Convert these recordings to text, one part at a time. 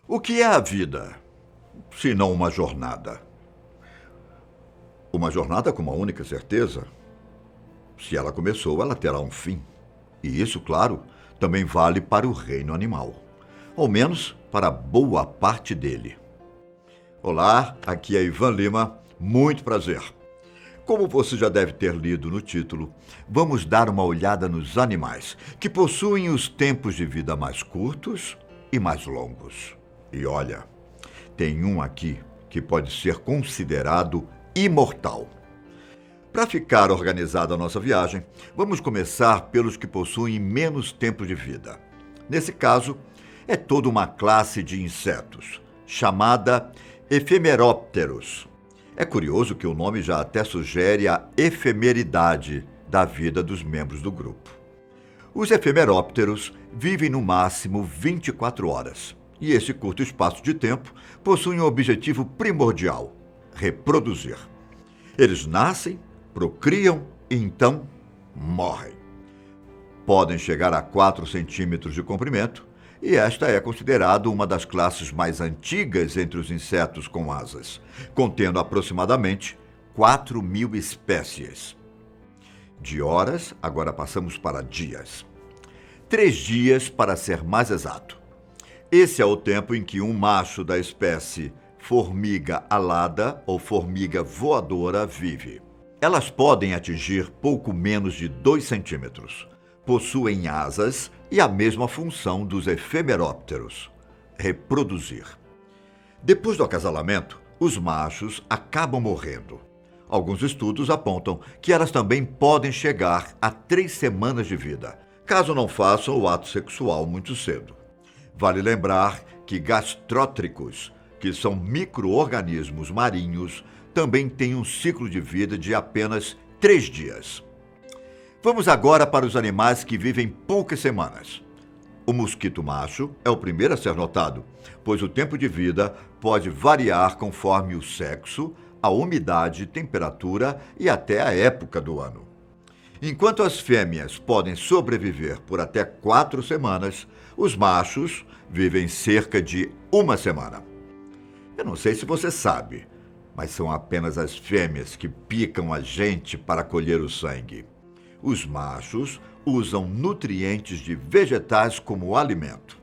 O que é a vida, se não uma jornada? Uma jornada com uma única certeza. Se ela começou, ela terá um fim. E isso, claro, também vale para o reino animal. Ao menos para boa parte dele. Olá, aqui é Ivan Lima. Muito prazer. Como você já deve ter lido no título, vamos dar uma olhada nos animais, que possuem os tempos de vida mais curtos e mais longos. E olha, tem um aqui que pode ser considerado imortal. Para ficar organizada a nossa viagem, vamos começar pelos que possuem menos tempo de vida. Nesse caso, é toda uma classe de insetos, chamada efemerópteros. É curioso que o nome já até sugere a efemeridade da vida dos membros do grupo. Os efemerópteros vivem no máximo 24 horas, e esse curto espaço de tempo possui um objetivo primordial: reproduzir. Eles nascem, procriam e então morrem. Podem chegar a 4 centímetros de comprimento, e esta é considerada uma das classes mais antigas entre os insetos com asas, contendo aproximadamente 4.000 espécies. De horas, agora passamos para dias. 3 dias, para ser mais exato. Esse é o tempo em que um macho da espécie formiga alada ou formiga voadora vive. Elas podem atingir pouco menos de 2 centímetros. Possuem asas e a mesma função dos efemerópteros: reproduzir. Depois do acasalamento, os machos acabam morrendo. Alguns estudos apontam que elas também podem chegar a 3 semanas de vida, caso não façam o ato sexual muito cedo. Vale lembrar que gastrótricos, que são micro-organismos marinhos, também têm um ciclo de vida de apenas 3 dias. Vamos agora para os animais que vivem poucas semanas. O mosquito macho é o primeiro a ser notado, pois o tempo de vida pode variar conforme o sexo, a umidade, temperatura e até a época do ano. Enquanto as fêmeas podem sobreviver por até 4 semanas, os machos vivem cerca de 1 semana. Eu não sei se você sabe, mas são apenas as fêmeas que picam a gente para colher o sangue. Os machos usam nutrientes de vegetais como alimento.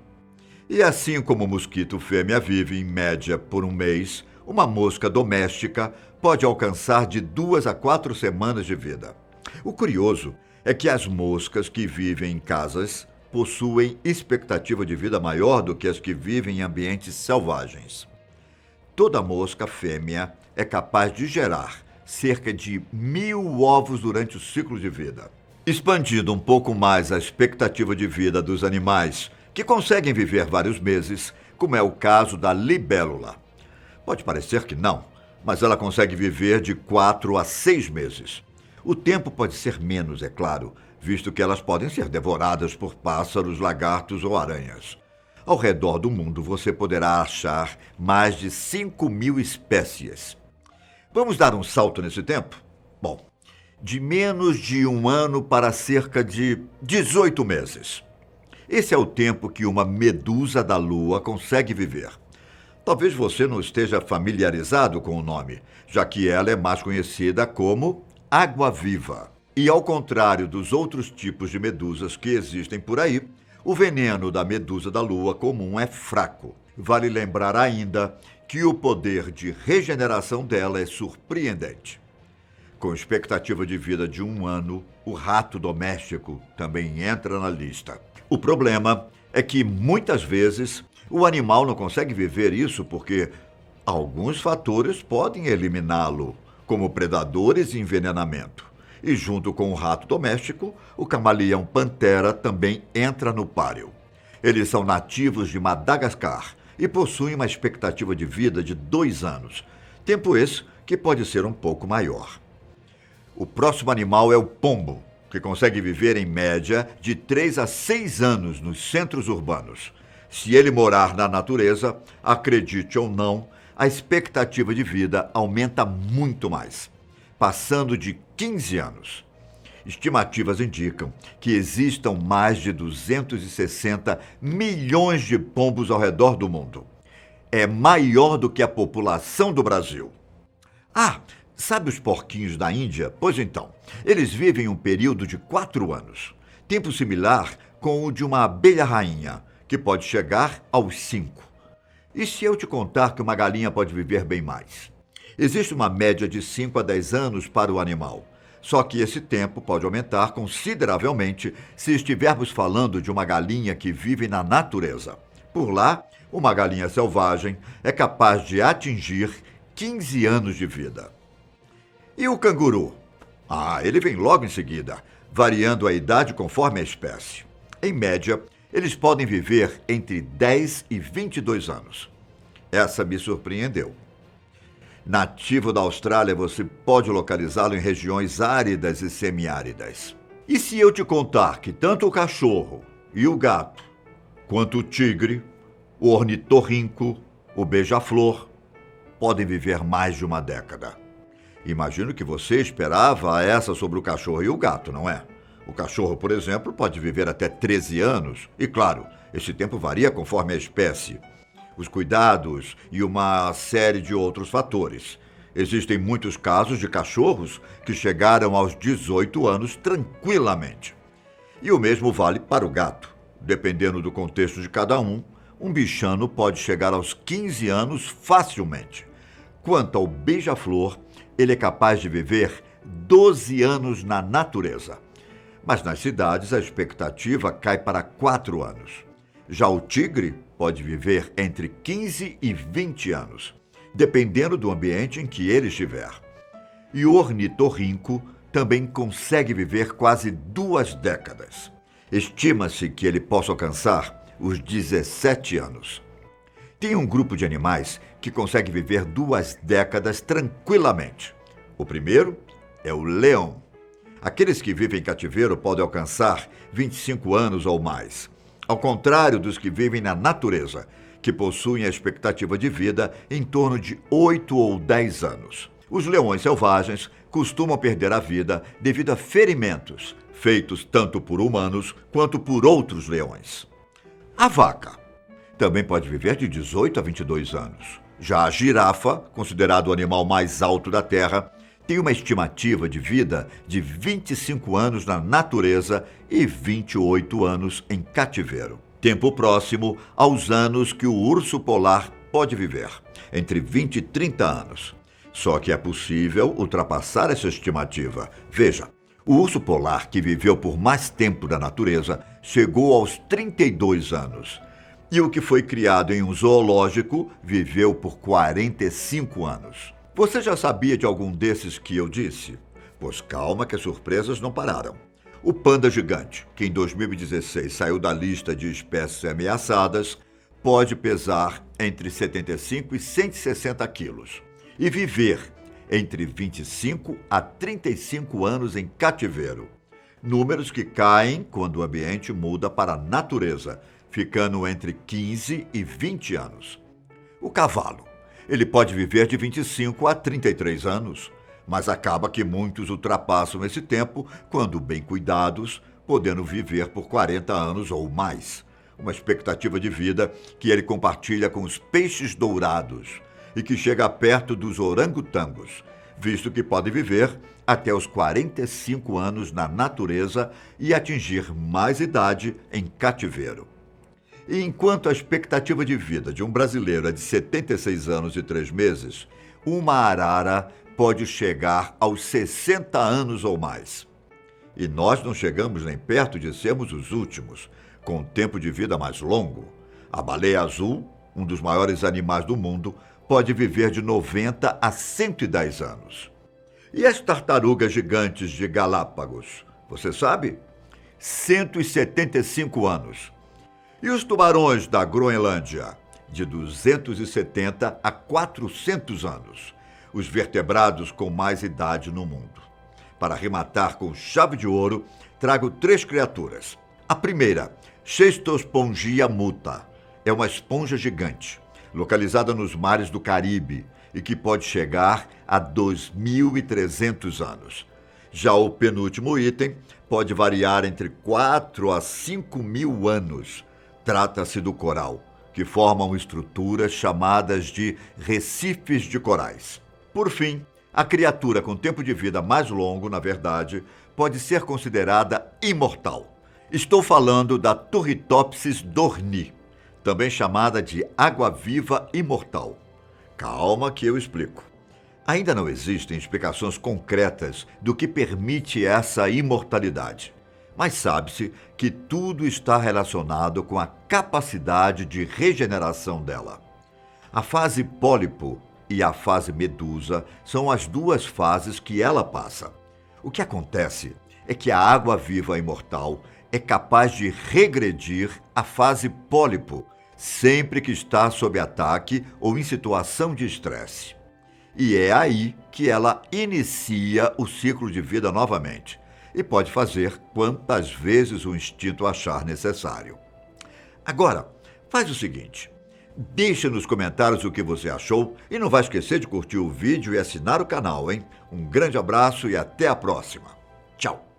E assim como o mosquito fêmea vive, em média, por 1 mês, uma mosca doméstica pode alcançar de 2 a 4 semanas de vida. O curioso é que as moscas que vivem em casas possuem expectativa de vida maior do que as que vivem em ambientes selvagens. Toda mosca fêmea é capaz de gerar cerca de 1.000 ovos durante o ciclo de vida. Expandindo um pouco mais a expectativa de vida dos animais, que conseguem viver vários meses, como é o caso da libélula. Pode parecer que não, mas ela consegue viver de 4 a 6 meses. O tempo pode ser menos, é claro, visto que elas podem ser devoradas por pássaros, lagartos ou aranhas. Ao redor do mundo você poderá achar mais de 5.000 espécies. Vamos dar um salto nesse tempo? Bom, de menos de 1 ano para cerca de 18 meses. Esse é o tempo que uma medusa da lua consegue viver. Talvez você não esteja familiarizado com o nome, já que ela é mais conhecida como água-viva. E ao contrário dos outros tipos de medusas que existem por aí, o veneno da medusa da lua comum é fraco. Vale lembrar ainda que o poder de regeneração dela é surpreendente. Com expectativa de vida de 1 ano, o rato doméstico também entra na lista. O problema é que, muitas vezes, o animal não consegue viver isso porque alguns fatores podem eliminá-lo, como predadores e envenenamento. E junto com o rato doméstico, o camaleão pantera também entra no páreo. Eles são nativos de Madagascar e possuem uma expectativa de vida de 2 anos, tempo esse que pode ser um pouco maior. O próximo animal é o pombo, que consegue viver em média de 3 a 6 anos nos centros urbanos. Se ele morar na natureza, acredite ou não, a expectativa de vida aumenta muito mais, passando de 15 anos. Estimativas indicam que existam mais de 260 milhões de pombos ao redor do mundo. é maior do que a população do Brasil. Ah, sabe os porquinhos da Índia? Pois então, eles vivem um período de 4 anos, tempo similar com o de uma abelha rainha, que pode chegar aos 5. E se eu te contar que uma galinha pode viver bem mais? Existe uma média de 5 a 10 anos para o animal. Só que esse tempo pode aumentar consideravelmente se estivermos falando de uma galinha que vive na natureza. Por lá, uma galinha selvagem é capaz de atingir 15 anos de vida. E o canguru? Ele vem logo em seguida, variando a idade conforme a espécie. Em média, eles podem viver entre 10 e 22 anos. Essa me surpreendeu. Nativo da Austrália, você pode localizá-lo em regiões áridas e semiáridas. E se eu te contar que tanto o cachorro e o gato, quanto o tigre, o ornitorrinco, o beija-flor, podem viver mais de uma década? Imagino que você esperava essa sobre o cachorro e o gato, não é? O cachorro, por exemplo, pode viver até 13 anos. E, claro, esse tempo varia conforme a espécie, os cuidados e uma série de outros fatores. Existem muitos casos de cachorros que chegaram aos 18 anos tranquilamente. E o mesmo vale para o gato. Dependendo do contexto de cada um bichano pode chegar aos 15 anos facilmente. Quanto ao beija-flor, ele é capaz de viver 12 anos na natureza. Mas nas cidades a expectativa cai para 4 anos. Já o tigre pode viver entre 15 e 20 anos, dependendo do ambiente em que ele estiver. E o ornitorrinco também consegue viver quase 2 décadas. Estima-se que ele possa alcançar os 17 anos. Tem um grupo de animais que consegue viver 2 décadas tranquilamente. O primeiro é o leão. Aqueles que vivem em cativeiro podem alcançar 25 anos ou mais. Ao contrário dos que vivem na natureza, que possuem a expectativa de vida em torno de 8 ou 10 anos. Os leões selvagens costumam perder a vida devido a ferimentos, feitos tanto por humanos quanto por outros leões. A vaca também pode viver de 18 a 22 anos. Já a girafa, considerado o animal mais alto da Terra, tem uma estimativa de vida de 25 anos na natureza e 28 anos em cativeiro. Tempo próximo aos anos que o urso polar pode viver, entre 20 e 30 anos. Só que é possível ultrapassar essa estimativa. Veja, o urso polar, que viveu por mais tempo na natureza, chegou aos 32 anos. E o que foi criado em um zoológico viveu por 45 anos. Você já sabia de algum desses que eu disse? Pois calma que as surpresas não pararam. O panda gigante, que em 2016 saiu da lista de espécies ameaçadas, pode pesar entre 75 e 160 quilos e viver entre 25 a 35 anos em cativeiro. Números que caem quando o ambiente muda para a natureza, ficando entre 15 e 20 anos. O cavalo. Ele pode viver de 25 a 33 anos, mas acaba que muitos ultrapassam esse tempo quando bem cuidados, podendo viver por 40 anos ou mais. Uma expectativa de vida que ele compartilha com os peixes dourados e que chega perto dos orangotangos, visto que pode viver até os 45 anos na natureza e atingir mais idade em cativeiro. E enquanto a expectativa de vida de um brasileiro é de 76 anos e 3 meses, uma arara pode chegar aos 60 anos ou mais. E nós não chegamos nem perto de sermos os últimos, com um tempo de vida mais longo. A baleia azul, um dos maiores animais do mundo, pode viver de 90 a 110 anos. E as tartarugas gigantes de Galápagos, você sabe? 175 anos. E os tubarões da Groenlândia, de 270 a 400 anos, os vertebrados com mais idade no mundo. Para arrematar com chave de ouro, trago 3 criaturas. A primeira, Schistospongia muta, é uma esponja gigante, localizada nos mares do Caribe e que pode chegar a 2.300 anos. Já o penúltimo item pode variar entre 4 a 5.000 anos. Trata-se do coral, que formam estruturas chamadas de recifes de corais. Por fim, a criatura com tempo de vida mais longo, na verdade, pode ser considerada imortal. Estou falando da Turritopsis dohrnii, também chamada de água-viva imortal. Calma que eu explico. Ainda não existem explicações concretas do que permite essa imortalidade, mas sabe-se que tudo está relacionado com a capacidade de regeneração dela. A fase pólipo e a fase medusa são as duas fases que ela passa. O que acontece é que a água-viva imortal é capaz de regredir à fase pólipo sempre que está sob ataque ou em situação de estresse. E é aí que ela inicia o ciclo de vida novamente e pode fazer quantas vezes o instinto achar necessário. Agora, faz o seguinte, deixa nos comentários o que você achou e não vai esquecer de curtir o vídeo e assinar o canal, hein? Um grande abraço e até a próxima. Tchau!